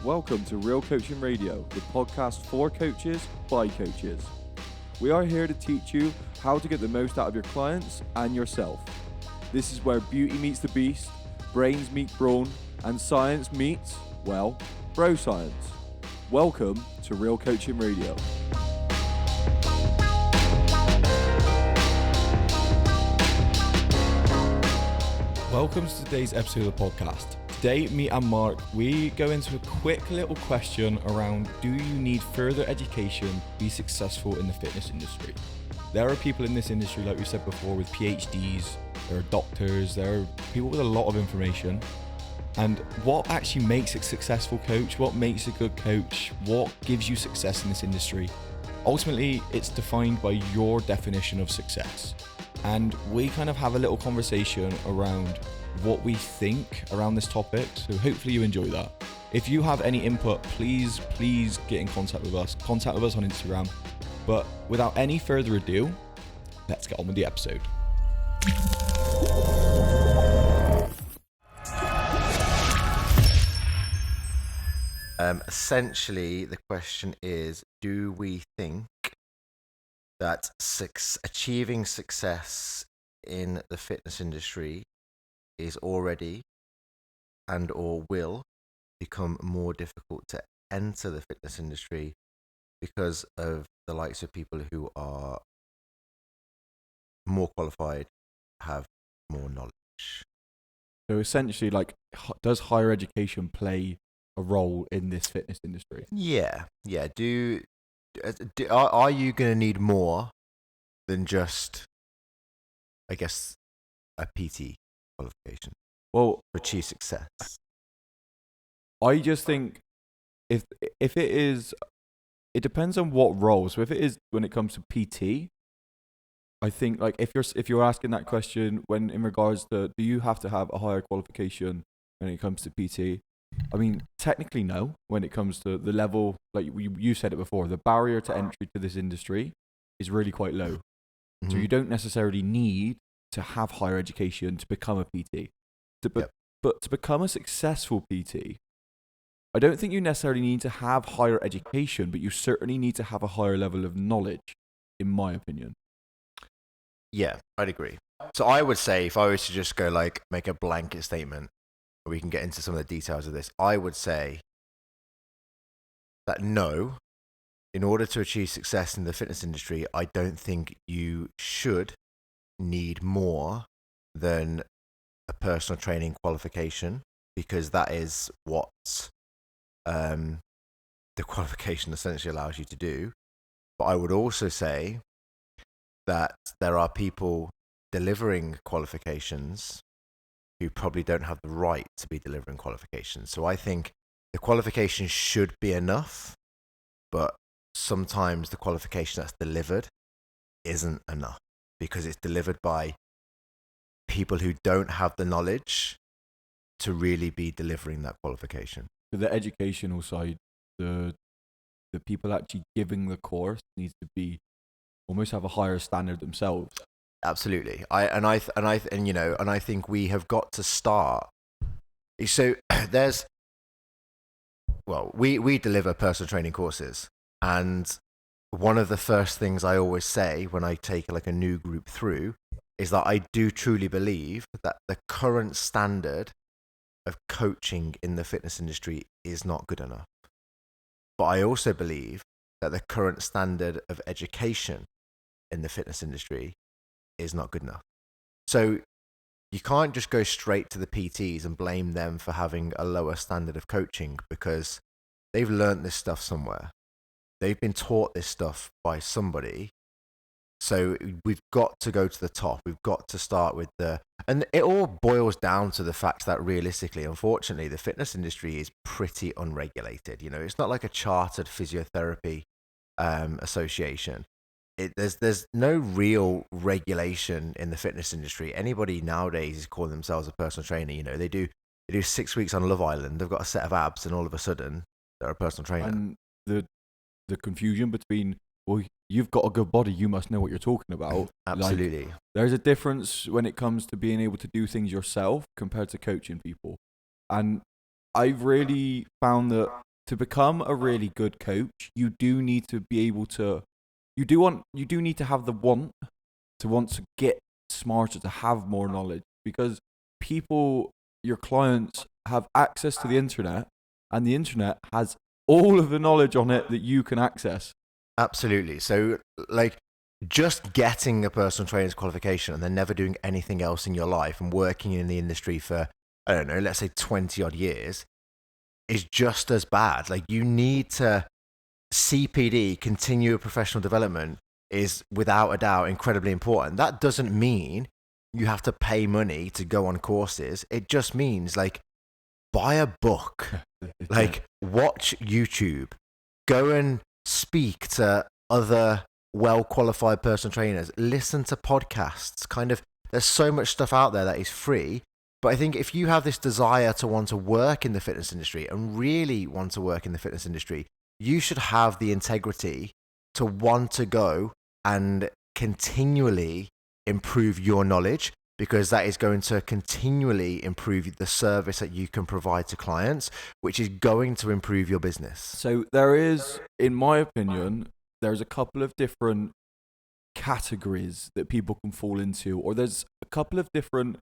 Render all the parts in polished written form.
Welcome to Real Coaching Radio, the podcast for coaches by coaches. We are here to teach you how to get the most out of your clients and yourself. This is where beauty meets the beast, brains meet brawn, and science meets, well, bro science. Welcome to Real Coaching Radio. Welcome to today's episode of the podcast. Today, me and Mark, we go into a quick little question around, do you need further education to be successful in the fitness industry? There are people in this industry, like we said before, with PhDs, there are doctors, there are people with a lot of information. And what actually makes a successful coach? What makes a good coach? What gives you success in this industry? Ultimately, it's defined by your definition of success. And we kind of have a little conversation around what we think around this topic. So hopefully you enjoy that. If you have any input, please get in contact with us. Contact with us on Instagram. But without any further ado, let's get on with the episode. Essentially, the question is, do we think that achieving success in the fitness industry is already and or will become more difficult to enter the fitness industry because of the likes of people who are more qualified, have more knowledge? So essentially, does higher education play a role in this fitness industry? Yeah. Are you going to need more than just, I guess, a PT qualification Well, to achieve success? I just think if it is, it depends on what role. So if it is when it comes to PT, I think if you're asking that question when in regards to do you have to have a higher qualification when it comes to PT? I mean, technically no. When it comes to the level, like you said it before, the barrier to entry to this industry is really quite low. Mm-hmm. So you don't necessarily need to have higher education to become a PT. But to become a successful PT, I don't think you necessarily need to have higher education, but you certainly need to have a higher level of knowledge, in my opinion. Yeah, I'd agree. So I would say if I was to just go make a blanket statement, we can get into some of the details of this, I would say that no, in order to achieve success in the fitness industry, I don't think you should need more than a personal training qualification, because that is what the qualification essentially allows you to do. But I would also say that there are people delivering qualifications who probably don't have the right to be delivering qualifications. So I think the qualification should be enough, but sometimes the qualification that's delivered isn't enough because it's delivered by people who don't have the knowledge to really be delivering that qualification. So the educational side, the people actually giving the course needs to be almost have a higher standard themselves. Absolutely. I think we have got to start. So we deliver personal training courses, and one of the first things I always say when I take a new group through is that I do truly believe that the current standard of coaching in the fitness industry is not good enough. But I also believe that the current standard of education in the fitness industry is not good enough. So you can't just go straight to the PTs and blame them for having a lower standard of coaching, because they've learned this stuff somewhere. They've been taught this stuff by somebody. So we've got to go to the top. We've got to start with and it all boils down to the fact that realistically, unfortunately, the fitness industry is pretty unregulated. It's not like a chartered physiotherapy association. There's no real regulation in the fitness industry. Anybody nowadays is calling themselves a personal trainer. They do 6 weeks on Love Island. They've got a set of abs, and all of a sudden they're a personal trainer. And the confusion between, well, you've got a good body, you must know what you're talking about. Absolutely. There's a difference when it comes to being able to do things yourself compared to coaching people. And I've really found that to become a really good coach, you do need to be able to, you do need to have the want to get smarter, to have more knowledge, because people, your clients, have access to the internet, and the internet has all of the knowledge on it that you can access. Absolutely. So, like, just getting a personal trainer's qualification and then never doing anything else in your life and working in the industry for, I don't know, let's say 20 odd years is just as bad. Like, you need to, CPD, continual professional development, is without a doubt incredibly important. That doesn't mean you have to pay money to go on courses. It just means, like, buy a book, like, watch YouTube, go and speak to other well-qualified personal trainers, listen to podcasts. Kind of, there's so much stuff out there that is free. But I think if you have this desire to want to work in the fitness industry and really want to work in the fitness industry, you should have the integrity to want to go and continually improve your knowledge, because that is going to continually improve the service that you can provide to clients, which is going to improve your business. So there is, in my opinion, there's a couple of different categories that people can fall into, or there's a couple of different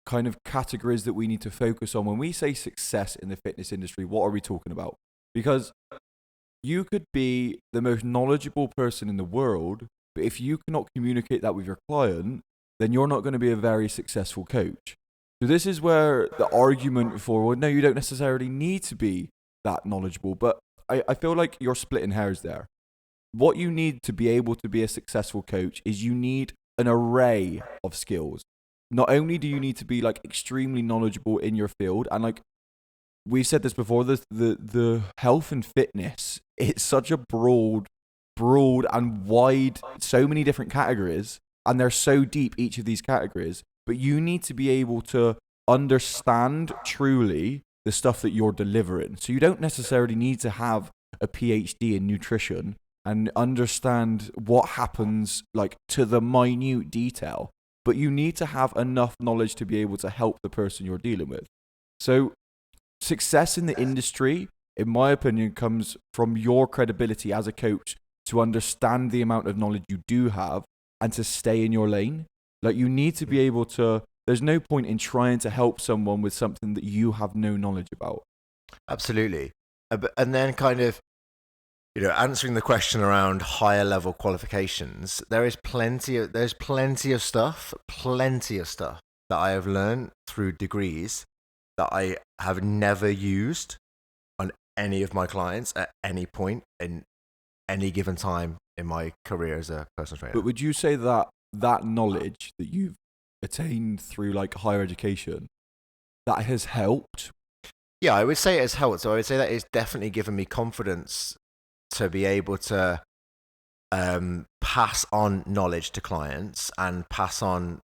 kind of categories that we need to focus on. When we say success in the fitness industry, what are we talking about? Because you could be the most knowledgeable person in the world, but if you cannot communicate that with your client, then you're not going to be a very successful coach. So this is where the argument for, well, no, you don't necessarily need to be that knowledgeable, but I feel like you're splitting hairs there. What you need to be able to be a successful coach is you need an array of skills. Not only do you need to be, like, extremely knowledgeable in your field, and, like, we've said this before, the health and fitness, it's such a broad and wide, so many different categories, and they're so deep, each of these categories, but you need to be able to understand truly the stuff that you're delivering. So you don't necessarily need to have a PhD in nutrition and understand what happens, like, to the minute detail, but you need to have enough knowledge to be able to help the person you're dealing with. So success in the industry, in my opinion, comes from your credibility as a coach to understand the amount of knowledge you do have and to stay in your lane. Like, you need to be able to, there's no point in trying to help someone with something that you have no knowledge about. Absolutely. And then kind of, answering the question around higher level qualifications, there's plenty of stuff that I have learned through degrees that I have never used on any of my clients at any point in any given time in my career as a personal trainer. But would you say that knowledge that you've attained through, like, higher education, that has helped? Yeah, I would say it has helped. So I would say that it's definitely given me confidence to be able to pass on knowledge to clients and pass on,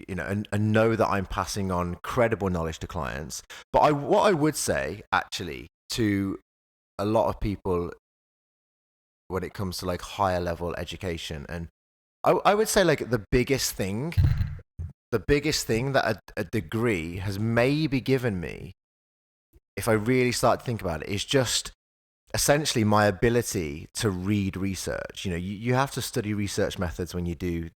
and know that I'm passing on credible knowledge to clients. But what I would say, actually, to a lot of people when it comes to, like, higher level education, and I would say, like, the biggest thing that a degree has maybe given me, if I really start to think about it, is just essentially my ability to read research. You have to study research methods when you do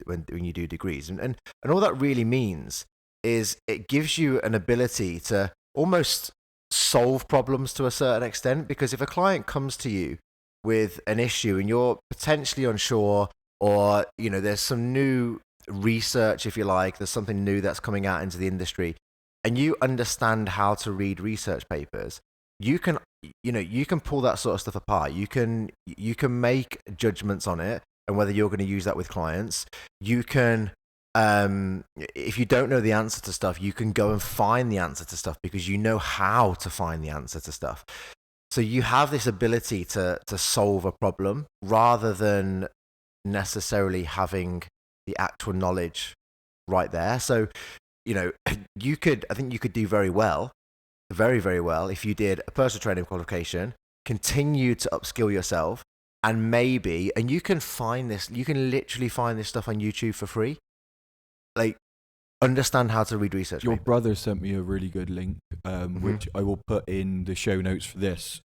degrees, and all that really means is it gives you an ability to almost solve problems to a certain extent. Because if a client comes to you with an issue and you're potentially unsure, or there's some new research, if you like, there's something new that's coming out into the industry, and you understand how to read research papers, you can pull that sort of stuff apart. You can make judgments on it and whether you're going to use that with clients. You can, if you don't know the answer to stuff, you can go and find the answer to stuff because you know how to find the answer to stuff. So you have this ability to solve a problem rather than necessarily having the actual knowledge right there. So, I think you could do very, very well if you did a personal training qualification, continue to upskill yourself, and you can literally find this stuff on YouTube for free. Like, understand how to read research. Your brother sent me a really good link, which I will put in the show notes for this.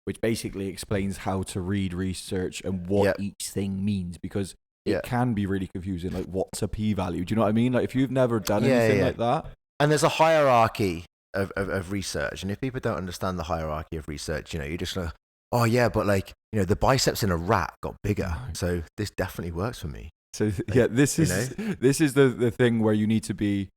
which basically explains how to read research and what each thing means, because it can be really confusing. Like, what's a p-value? Do you know what I mean? Like, if you've never done anything like that. And there's a hierarchy of research. And if people don't understand the hierarchy of research, you're just like, oh yeah, but like, the biceps in a rat got bigger. So this definitely works for me. So this is the thing where you need to be.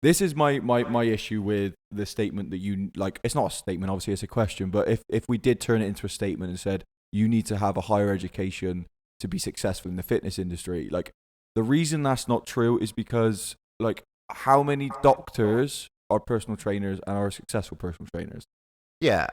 This is my issue with the statement that you like. It's not a statement, obviously it's a question. But if we did turn it into a statement and said you need to have a higher education to be successful in the fitness industry, like the reason that's not true is because like how many doctors are personal trainers and are successful personal trainers? Yeah,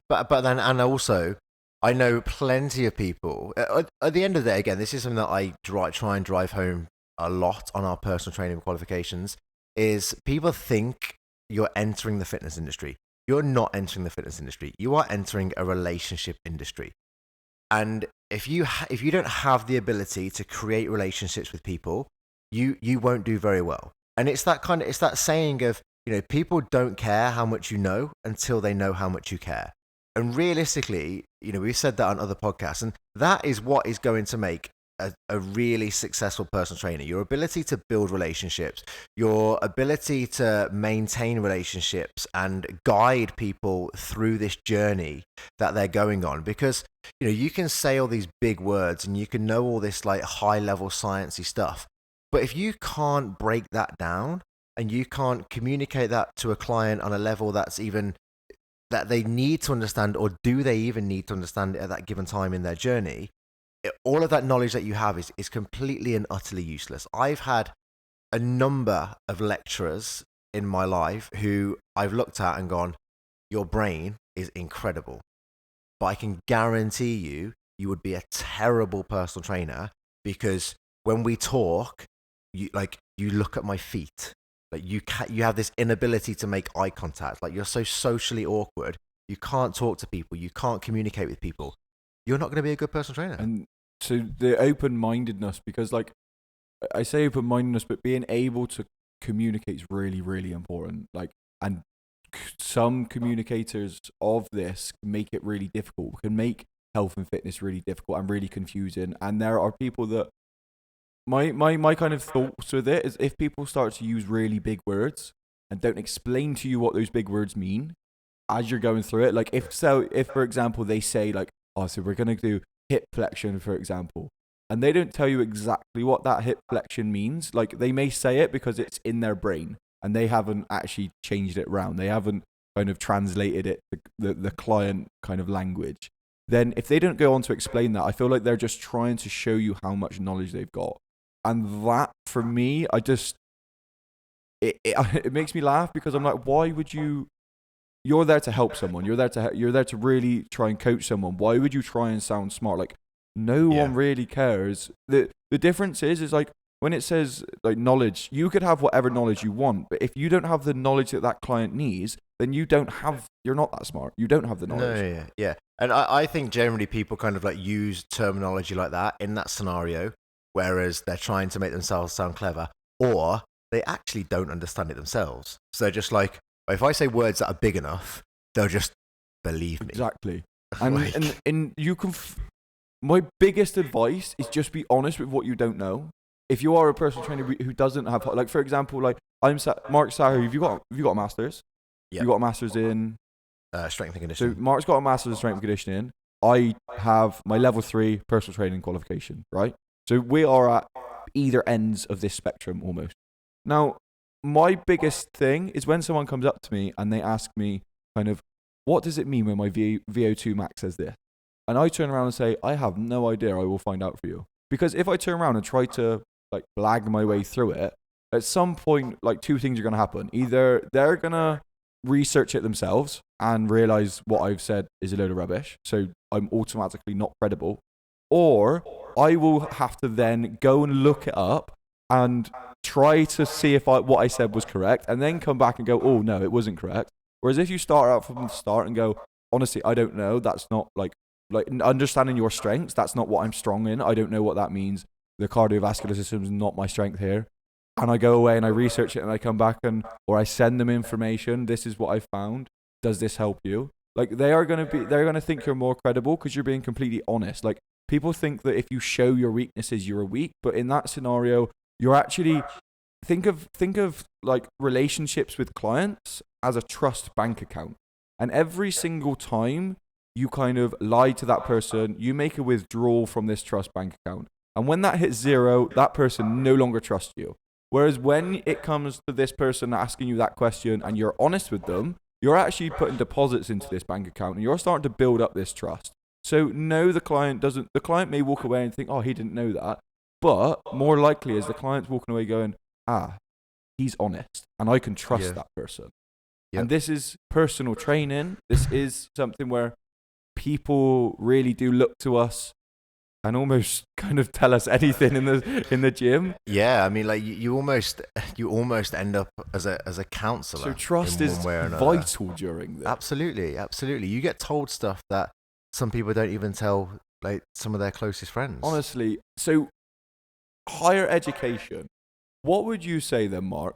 but then also. I know plenty of people. At the end of the day, again, this is something that I try and drive home a lot on our personal training qualifications, is people think you're entering the fitness industry. You're not entering the fitness industry. You are entering a relationship industry. And if you don't have the ability to create relationships with people, you won't do very well. And it's that saying of, people don't care how much you know until they know how much you care. And realistically, we've said that on other podcasts, and that is what is going to make a really successful personal trainer. Your ability to build relationships, your ability to maintain relationships and guide people through this journey that they're going on. Because, you can say all these big words and you can know all this like high level sciencey stuff. But if you can't break that down and you can't communicate that to a client on a level that's even that they need to understand, or do they even need to understand it at that given time in their journey, all of that knowledge that you have is completely and utterly useless. I've had a number of lecturers in my life who I've looked at and gone, your brain is incredible, but I can guarantee you would be a terrible personal trainer, because when we talk, you look at my feet. Like you have this inability to make eye contact. Like, you're so socially awkward. You can't talk to people. You can't communicate with people. You're not going to be a good personal trainer. And so the open-mindedness, because like I say open-mindedness, but being able to communicate is really, really important. Like, and some communicators of this make it really difficult, can make health and fitness really difficult and really confusing. And there are people that My kind of thoughts with it is, if people start to use really big words and don't explain to you what those big words mean as you're going through it, like if for example they say like, oh, so we're going to do hip flexion, for example, and they don't tell you exactly what that hip flexion means, like they may say it because it's in their brain and they haven't actually changed it around. They haven't kind of translated it to the client kind of language. Then if they don't go on to explain that, I feel like they're just trying to show you how much knowledge they've got. And that, for me, it makes me laugh, because I'm like, why would you? You're there to help someone. You're there to really try and coach someone. Why would you try and sound smart? Like, no one really cares. The difference is like when it says like knowledge, you could have whatever knowledge you want, but if you don't have the knowledge that client needs, then you're not that smart. You don't have the knowledge. No, yeah. And I think generally people kind of like use terminology like that in that scenario, whereas they're trying to make themselves sound clever, or they actually don't understand it themselves. So they're just like, if I say words that are big enough, they'll just believe me. Exactly. And you can. My biggest advice is just be honest with what you don't know. If you are a personal trainer who doesn't have, like, for example, like I'm Mark Sahu, have you got a master's? Yeah. You got a master's in strength and conditioning. So Mark's got a master's in strength and conditioning. I have my level 3 personal training qualification, right? So we are at either ends of this spectrum almost. Now, my biggest thing is when someone comes up to me and they ask me kind of, what does it mean when my VO2 max says this? And I turn around and say, I have no idea. I will find out for you. Because if I turn around and try to like blag my way through it, at some point, like two things are going to happen. Either they're going to research it themselves and realize what I've said is a load of rubbish, so I'm automatically not credible, or I will have to then go and look it up and try to see if what I said was correct, and then come back and go, oh no, it wasn't correct. Whereas if you start out from the start and go, honestly, I don't know, that's not like understanding your strengths, that's not what I'm strong in, I don't know what that means, the cardiovascular system is not my strength here, and I go away and I research it and I come back or I send them information, this is what I found, does this help you? Like they're going to think you're more credible because you're being completely honest. Like people think that if you show your weaknesses, you're weak. But in that scenario, you're actually, think of like relationships with clients as a trust bank account. And every single time you kind of lie to that person, you make a withdrawal from this trust bank account. And when that hits zero, that person no longer trusts you. Whereas when it comes to this person asking you that question and you're honest with them, you're actually putting deposits into this bank account and you're starting to build up this trust. So no, the client may walk away and think, oh, he didn't know that. But more likely is the client's walking away going, he's honest and I can trust that person. Yep. And this is personal training. This is something where people really do look to us and almost kind of tell us anything in the gym. Yeah, I mean, like you almost end up as a counselor. So trust is vital during this. Absolutely. You get told stuff that some people don't even tell, like some of their closest friends. Honestly, so higher education. What would you say then, Mark?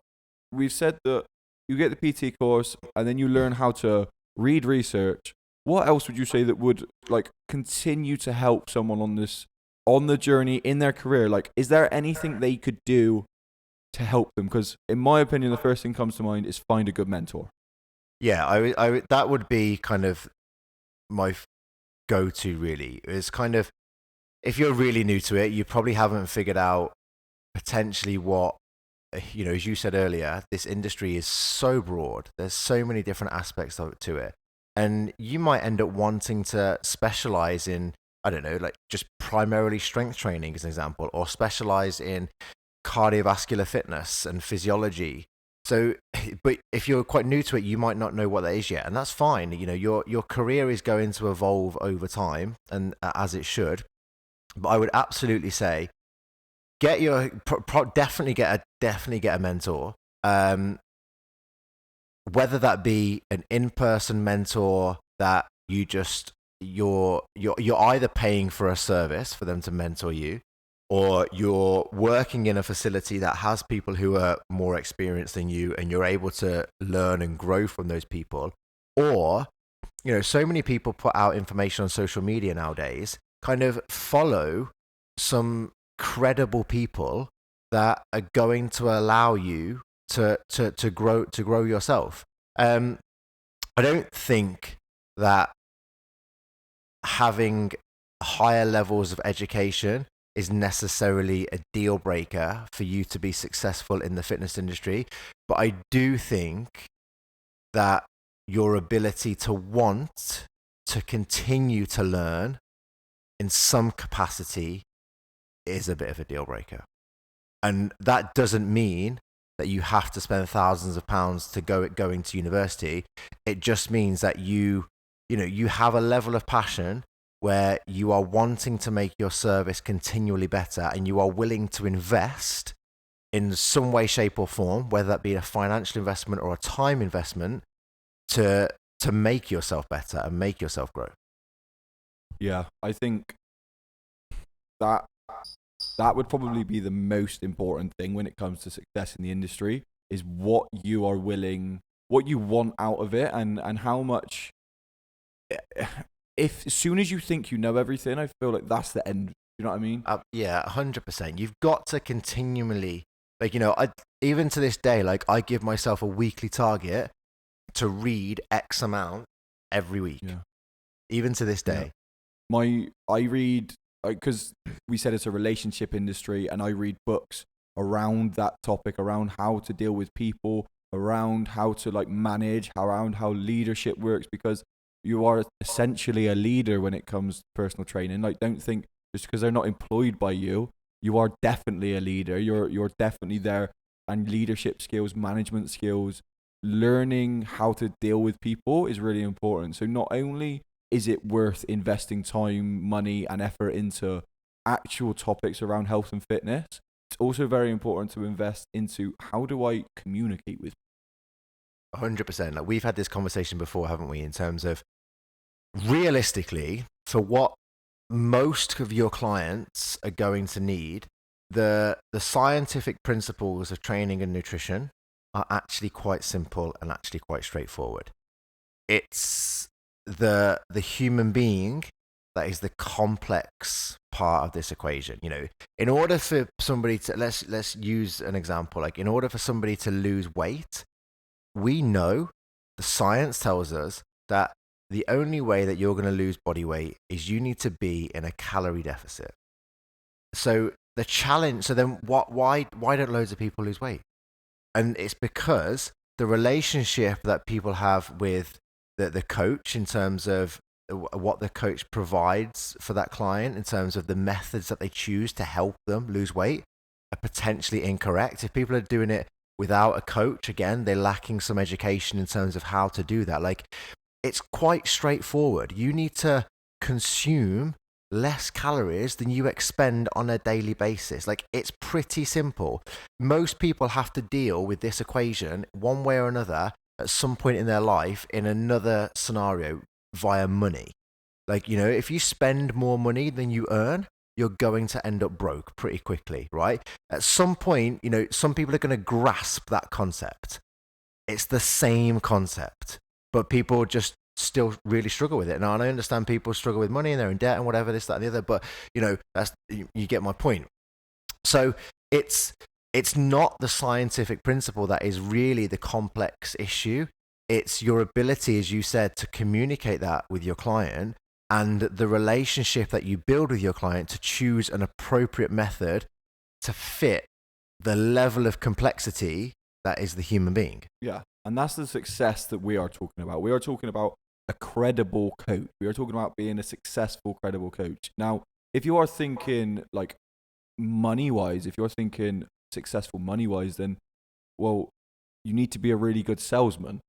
We've said that you get the PT course and then you learn how to read research. What else would you say that would like continue to help someone on the journey in their career? Like, is there anything they could do to help them? Because in my opinion, the first thing that comes to mind is find a good mentor. Yeah, I that would be kind of my go-to really. It's kind of, if you're really new to it, you probably haven't figured out potentially what, you know, as you said earlier, this industry is so broad. There's so many different aspects to it. And you might end up wanting to specialize in, I don't know, like just primarily strength training as an example, or specialize in cardiovascular fitness and physiology. So, but if you're quite new to it, you might not know what that is yet. And that's fine. You know, your career is going to evolve over time, and as it should. But I would absolutely say, definitely get a mentor. Whether that be an in-person mentor that you're either paying for a service for them to mentor you, or you're working in a facility that has people who are more experienced than you and you're able to learn and grow from those people. Or, you know, so many people put out information on social media nowadays. Kind of follow some credible people that are going to allow you to grow yourself. I don't think that having higher levels of education is necessarily a deal breaker for you to be successful in the fitness industry, but I do think that your ability to want to continue to learn in some capacity is a bit of a deal breaker. And that doesn't mean that you have to spend thousands of pounds to going to university. It just means that you have a level of passion where you are wanting to make your service continually better, and you are willing to invest in some way, shape or form, whether that be a financial investment or a time investment, to make yourself better and make yourself grow. Yeah, I think that would probably be the most important thing when it comes to success in the industry, is what you are willing, what you want out of it, and how much. If as soon as you think you know everything, I feel like that's the end. You know what I mean? Yeah, 100%. You've got to continually, like, you know, even to this day, like I give myself a weekly target to read X amount every week. Yeah. Even to this day. Yeah. I read, because we said it's a relationship industry, and I read books around that topic, around how to deal with people, around how to like manage, around how leadership works, because you are essentially a leader when it comes to personal training. Like, don't think just because they're not employed by you, you are definitely a leader. You're definitely there. And leadership skills, management skills, learning how to deal with people is really important. So not only is it worth investing time, money, and effort into actual topics around health and fitness, it's also very important to invest into how do I communicate with people. 100%. Like, we've had this conversation before, haven't we, in terms of realistically, for what most of your clients are going to need, the scientific principles of training and nutrition are actually quite simple and actually quite straightforward. It's the human being that is the complex part of this equation. You know, in order for somebody to let's use an example. Like, in order for somebody to lose weight, we know the science tells us that the only way that you're going to lose body weight is you need to be in a calorie deficit. So the challenge. So then, why don't loads of people lose weight? And it's because the relationship that people have with the coach, in terms of what the coach provides for that client, in terms of the methods that they choose to help them lose weight, are potentially incorrect. If people are doing it without a coach, again, they're lacking some education in terms of how to do that. Like, it's quite straightforward. You need to consume less calories than you expend on a daily basis. Like, it's pretty simple. Most people have to deal with this equation one way or another at some point in their life, in another scenario, via money. Like, you know, if you spend more money than you earn, you're going to end up broke pretty quickly, right? At some point, you know, some people are going to grasp that concept. It's the same concept, but people just still really struggle with it. Now, and I understand people struggle with money and they're in debt and whatever, this, that, and the other, but, you know, you get my point. So it's not the scientific principle that is really the complex issue. It's your ability, as you said, to communicate that with your client, and the relationship that you build with your client to choose an appropriate method to fit the level of complexity that is the human being. Yeah. And that's the success that we are talking about. We are talking about a credible coach. We are talking about being a successful, credible coach. Now, if you are thinking like money-wise, if you're thinking successful money-wise, then, well, you need to be a really good salesman.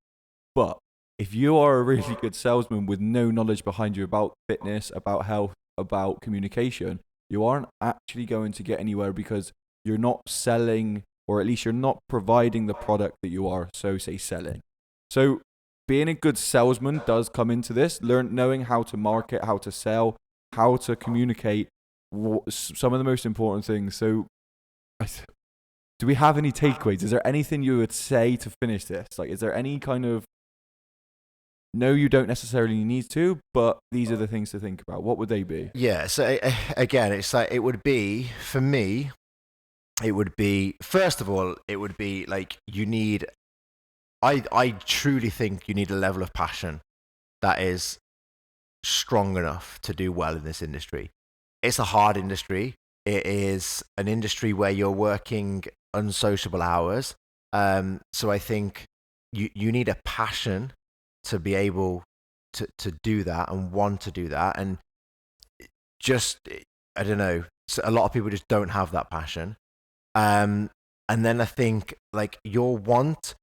But if you are a really good salesman with no knowledge behind you about fitness, about health, about communication, you aren't actually going to get anywhere, because you're not selling, or at least you're not providing the product that you are, so say, selling. So being a good salesman does come into this, knowing how to market, how to sell, how to communicate, some of the most important things. So do we have any takeaways? Is there anything you would say to finish this? Like, is there any kind of, no, you don't necessarily need to, but these are the things to think about? What would they be? Yeah. So again, it's like, it would be, for me, it would be, first of all, it would be like, you need, I truly think you need a level of passion that is strong enough to do well in this industry. It's a hard industry. It is an industry where you're working unsociable hours. So I think you need a passion to be able to do that and want to do that. And just, I don't know, so a lot of people just don't have that passion. And then I think, like, your want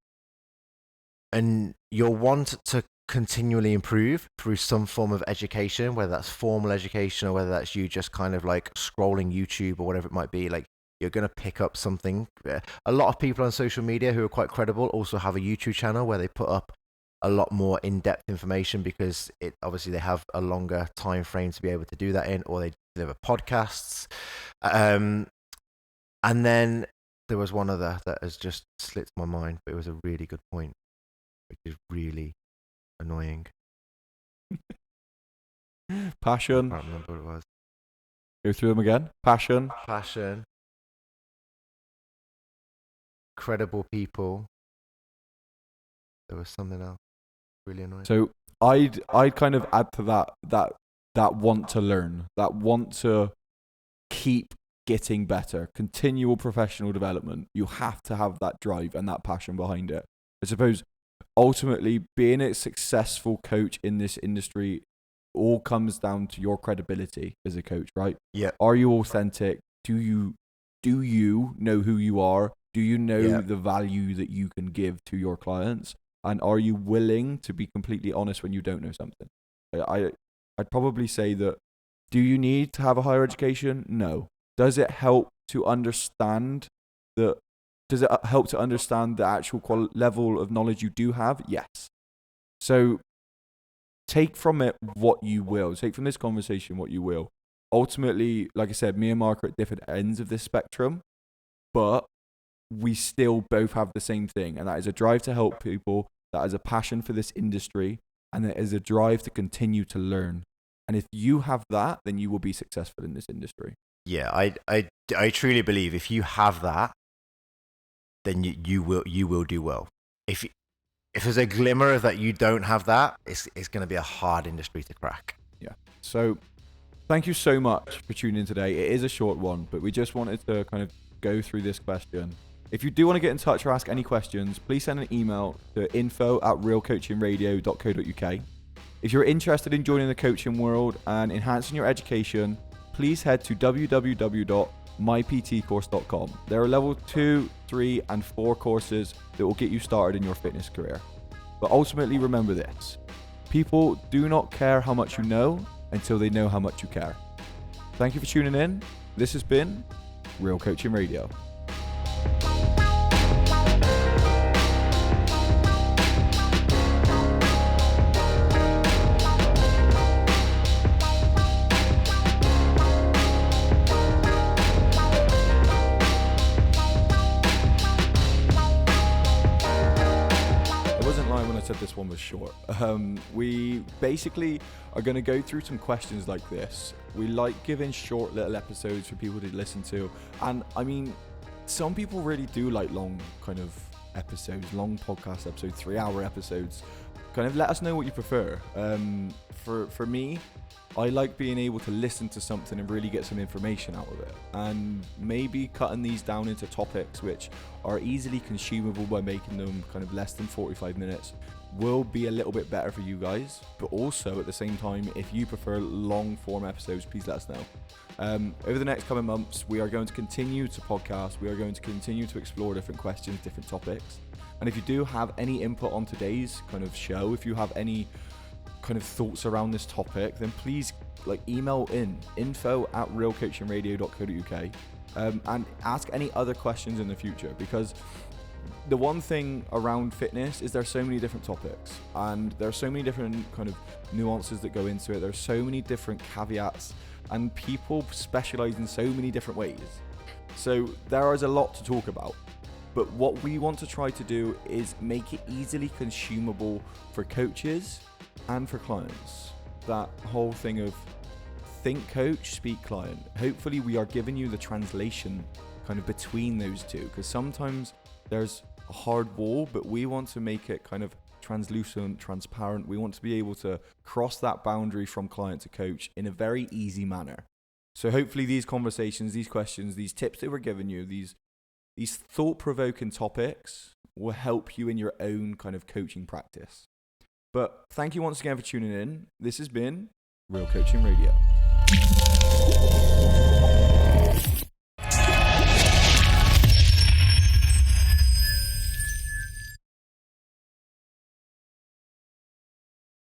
to continually improve through some form of education, whether that's formal education or whether that's you just kind of like scrolling YouTube or whatever it might be. Like, you're going to pick up something. A lot of people on social media who are quite credible also have a YouTube channel where they put up a lot more in-depth information, because it obviously they have a longer time frame to be able to do that in, or they deliver podcasts. And then there was one other that has just slipped my mind, but it was a really good point, which is really annoying. Passion. I can't remember what it was. Go through them again. Passion. Credible people. There was something else really annoying. So I'd kind of add to that want to learn, that want to keep getting better, continual professional development. You have to have that drive and that passion behind it. I suppose ultimately being a successful coach in this industry all comes down to your credibility as a coach, right? Yeah. Are you authentic? Do you know who you are? Do you know the value that you can give to your clients? And are you willing to be completely honest when you don't know something? I'd probably say that, do you need to have a higher education? No. Does it help to understand the actual level of knowledge you do have? Yes. So take from it what you will. Take from this conversation what you will. Ultimately, like I said, me and Mark are at different ends of this spectrum, but we still both have the same thing, and that is a drive to help people, that is a passion for this industry, and there is a drive to continue to learn. And if you have that, then you will be successful in this industry. Yeah, I truly believe if you have that, then you will do well. If there's a glimmer that you don't have that, it's going to be a hard industry to crack. Yeah. So thank you so much for tuning in today. It is a short one, but we just wanted to kind of go through this question. If you do want to get in touch or ask any questions, please send an email to info@realcoachingradio.co.uk. If you're interested in joining the coaching world and enhancing your education, please head to www.myptcourse.com. There are level 2, 3, and 4 courses that will get you started in your fitness career. But ultimately, remember this: people do not care how much you know until they know how much you care. Thank you for tuning in. This has been Real Coaching Radio. Said this one was short. We basically are going to go through some questions like this. We like giving short little episodes for people to listen to, and I mean, some people really do like long kind of episodes, long podcast episodes, 3-hour episodes. Kind of let us know what you prefer. For me, I like being able to listen to something and really get some information out of it, and maybe cutting these down into topics which are easily consumable by making them kind of less than 45 minutes will be a little bit better for you guys. But also at the same time, if you prefer long form episodes, please let us know. Over the next coming months, we are going to continue to podcast. We are going to continue to explore different questions, different topics. And if you do have any input on today's kind of show, if you have any kind of thoughts around this topic, then please email in info@realcoachingradio.co.uk and ask any other questions in the future, because the one thing around fitness is there's so many different topics and there's so many different kind of nuances that go into it. There's so many different caveats and people specialize in so many different ways. So there is a lot to talk about. But what we want to try to do is make it easily consumable for coaches and for clients. That whole thing of think coach, speak client. Hopefully we are giving you the translation kind of between those two, because sometimes there's a hard wall, but we want to make it kind of translucent, transparent. We want to be able to cross that boundary from client to coach in a very easy manner. So hopefully these conversations, these questions, these tips that we're giving you, these thought-provoking topics will help you in your own kind of coaching practice. But thank you once again for tuning in. This has been Real Coaching Radio.